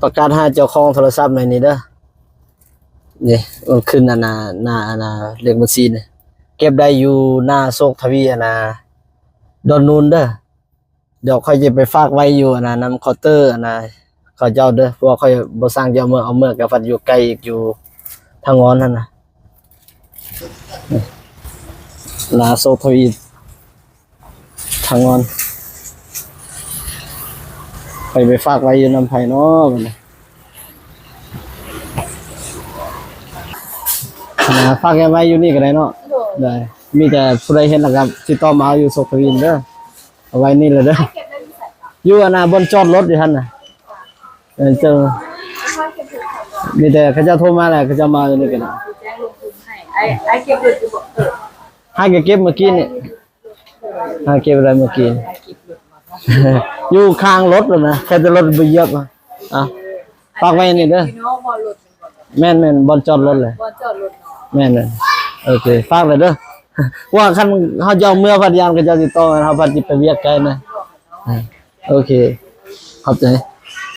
ประกาศหาเจ้าของโทรศัพท์หน่อยนี่เด้อนี่มันขึ้นหน้าเลขบัญชีนี่เก็บได้อยู่หน้าโชคทวีดอนนูนเด้อเดี๋ยวค่อยจะไปฝากไว้อยู่นำเคาน์เตอร์เขาเจ้าเด้อเพราะว่าค่อยบ่สร้างเจ้าเมืองเอาเมืองกับฟัดอยู่ไกลอีกอยู่ทางงอนนั่นน่ะหน้าโชคทวีทางงอนไปฝากไว้อยู่นำไผเนาะบัดนี้ฝากไว้อยู่นี่ก็ได้เนาะได้มีแต่ผู้ใดเห็นแล้วก็ติดต่อมาอยู่โชคทวีเด้อเอาไว้นี่เลยเด้ออยู่บนจอดรถอยู่ท่านน่ะเจอมีแต่เขาจะโทรมาแหละเขาจะมาอยู่นี่กันแจ้งลงทุนให้ไอ้เก็บเงินจะบอกให้เก็บเมื่อกี้นี่ให้เก็บอะไรเมื่อกี้อยู่ข้างรถเลยนะแค่จะรถไปเยอะมาฝากไว้นี่เด้อแม่นบนจอดรถเลยแม่นเลยโอเคฝากเลยเด้อว่าคันเขาจะเมื่อพัทยามก็จะติดต่อเขาพัทยไปเวียกไกลนะโอเคขอบใจ